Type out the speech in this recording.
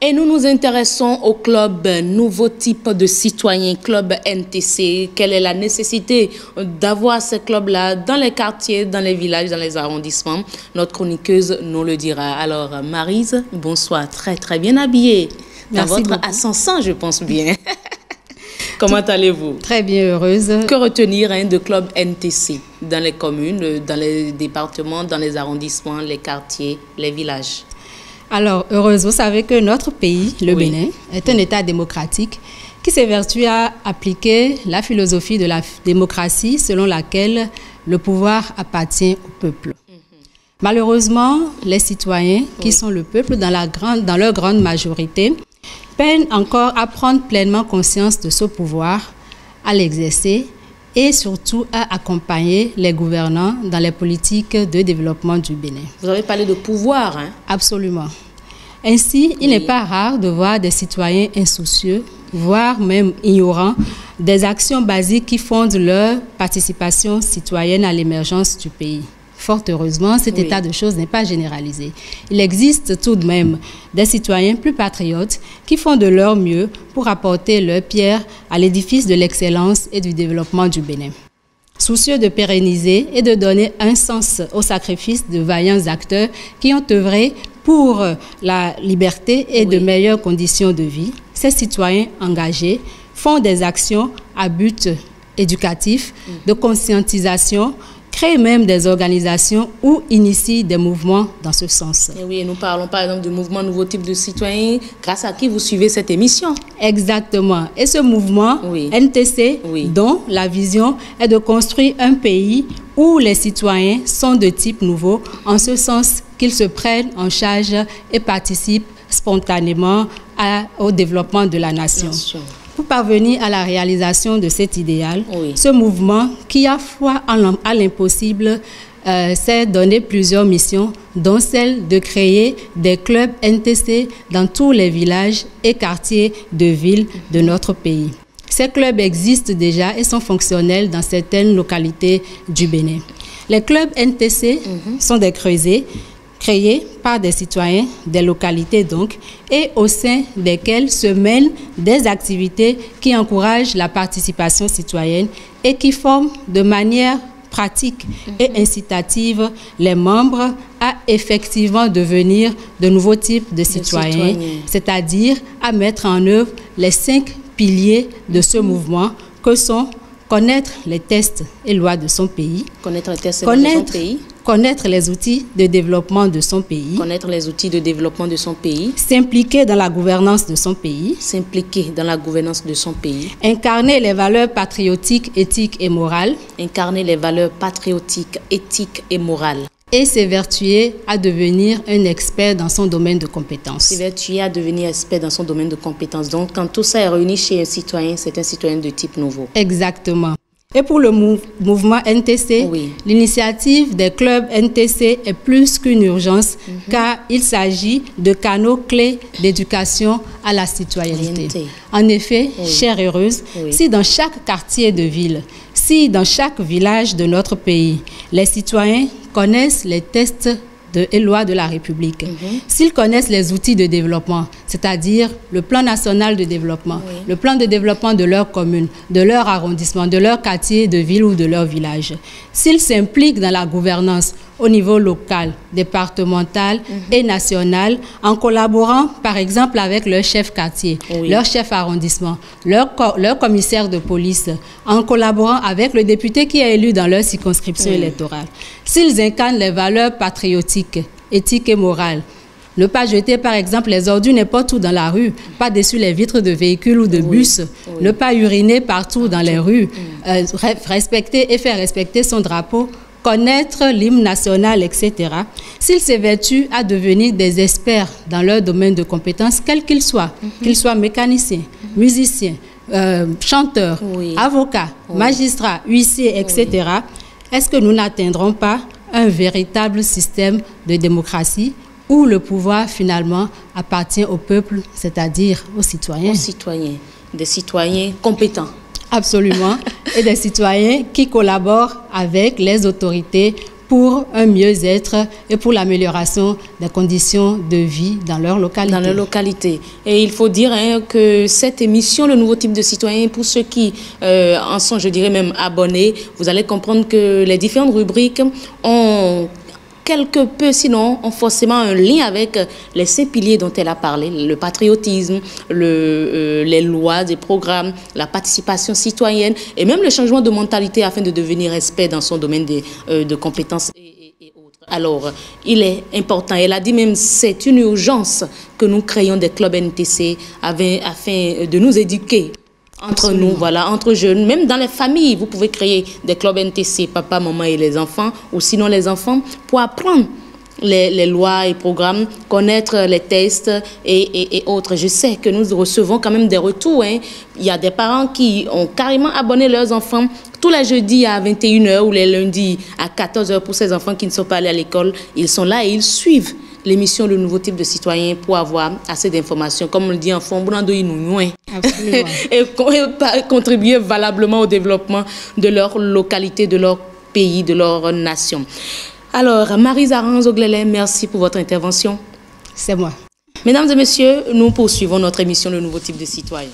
Et nous nous intéressons au club nouveau type de citoyen, club NTC. Quelle est la nécessité d'avoir ce club-là dans les quartiers, dans les villages, dans les arrondissements? Notre chroniqueuse nous le dira. Alors, Maryse, bonsoir, très bien habillée. Dans Merci votre beaucoup. ascension, je pense bien. Comment allez-vous? Très bien, heureuse. Que retenir de club NTC dans les communes, dans les départements, dans les arrondissements, les quartiers, les villages? Alors, heureuse, vous savez que notre pays, le Bénin, est un État démocratique qui s'évertue à appliquer la philosophie de la démocratie selon laquelle le pouvoir appartient au peuple. Malheureusement, les citoyens, qui sont le peuple dans leur grande majorité, peinent encore à prendre pleinement conscience de ce pouvoir, à l'exercer et surtout à accompagner les gouvernants dans les politiques de développement du Bénin. Vous avez parlé de pouvoir, hein? Absolument. Ainsi, il n'est pas rare de voir des citoyens insoucieux, voire même ignorants, des actions basiques qui fondent leur participation citoyenne à l'émergence du pays. Fort heureusement, cet état de choses n'est pas généralisé. Il existe tout de même des citoyens plus patriotes qui font de leur mieux pour apporter leur pierre à l'édifice de l'excellence et du développement du Bénin. Soucieux de pérenniser et de donner un sens au sacrifice de vaillants acteurs qui ont œuvré pour la liberté et de meilleures conditions de vie, ces citoyens engagés font des actions à but éducatif, de conscientisation, créent même des organisations ou initient des mouvements dans ce sens. Et oui, nous parlons par exemple du mouvement Nouveau Type de Citoyen, grâce à qui vous suivez cette émission. Exactement. Et ce mouvement NTC, dont la vision est de construire un pays où les citoyens sont de type nouveau, en ce sens qu'ils se prennent en charge et participent spontanément au développement de la nation. Pour parvenir à la réalisation de cet idéal, ce mouvement qui a foi à l'impossible s'est donné plusieurs missions, dont celle de créer des clubs NTC dans tous les villages et quartiers de villes de notre pays. Ces clubs existent déjà et sont fonctionnels dans certaines localités du Bénin. Les clubs NTC sont des creusets créés par des citoyens des localités donc, et au sein desquels se mènent des activités qui encouragent la participation citoyenne et qui forment de manière pratique et incitative les membres à effectivement devenir de nouveaux types de citoyens, c'est-à-dire à mettre en œuvre les 5 piliers de ce mouvement que sont connaître les tests et lois de son pays, connaître les tests et lois de son pays, connaître les outils de développement de son pays, connaître les outils de développement de son pays, s'impliquer dans la gouvernance de son pays, s'impliquer dans la gouvernance de son pays, incarner les valeurs patriotiques, éthiques et morales, incarner les valeurs patriotiques, éthiques et morales, et s'évertuer à devenir un expert dans son domaine de compétences. S'évertuer à devenir expert dans son domaine de compétences. Donc, quand tout ça est réuni chez un citoyen, c'est un citoyen de type nouveau. Exactement. Et pour le mouvement NTC, l'initiative des clubs NTC est plus qu'une urgence, car il s'agit de canaux clés d'éducation à la citoyenneté. En effet, chère heureuse, si dans chaque quartier de ville, si dans chaque village de notre pays, les citoyens connaissent les tests et lois de la République, s'ils connaissent les outils de développement, c'est-à-dire le plan national de développement, le plan de développement de leur commune, de leur arrondissement, de leur quartier de ville ou de leur village, s'ils s'impliquent dans la gouvernance au niveau local, départemental et national, en collaborant par exemple avec leur chef quartier, leur chef arrondissement, leur commissaire de police, en collaborant avec le député qui est élu dans leur circonscription électorale. S'ils incarnent les valeurs patriotiques, éthiques et morales, ne pas jeter, par exemple, les ordures n'importe où dans la rue, pas dessus les vitres de véhicules ou de bus, ne pas uriner partout dans les rues, respecter et faire respecter son drapeau, connaître l'hymne national, etc. S'ils s'évertuent à devenir des experts dans leur domaine de compétences, quel qu'il soit, qu'ils soient mécaniciens, musiciens, chanteurs, avocats, magistrats, huissiers, etc., est-ce que nous n'atteindrons pas un véritable système de démocratie où le pouvoir finalement appartient au peuple, c'est-à-dire aux citoyens? Aux citoyens, des citoyens compétents. Absolument, et des citoyens qui collaborent avec les autorités pour un mieux-être et pour l'amélioration des conditions de vie dans leur localité. Dans leur localité. Et il faut dire que cette émission, le nouveau type de citoyen, pour ceux qui en sont, je dirais même abonnés, vous allez comprendre que les différentes rubriques ont quelque peu, sinon, ont forcément un lien avec les 5 piliers dont elle a parlé, le patriotisme, les lois, des programmes, la participation citoyenne et même le changement de mentalité afin de devenir expert dans son domaine de compétences et autres. Alors, il est important, elle a dit même, c'est une urgence que nous créions des clubs NTC afin de nous éduquer. Entre nous, voilà, entre jeunes, même dans les familles, vous pouvez créer des clubs NTC, papa, maman et les enfants, ou sinon les enfants, pour apprendre les lois et programmes, connaître les tests et autres. Je sais que nous recevons quand même des retours. Il y a des parents qui ont carrément abonné leurs enfants tous les jeudis à 21h ou les lundis à 14h pour ces enfants qui ne sont pas allés à l'école. Ils sont là et ils suivent l'émission Le Nouveau Type de Citoyen pour avoir assez d'informations, comme on le dit en fond, et contribuer valablement au développement de leur localité, de leur pays, de leur nation. Alors, Marie-Zarance Oglélé, merci pour votre intervention. C'est moi. Mesdames et messieurs, nous poursuivons notre émission Le Nouveau Type de Citoyen.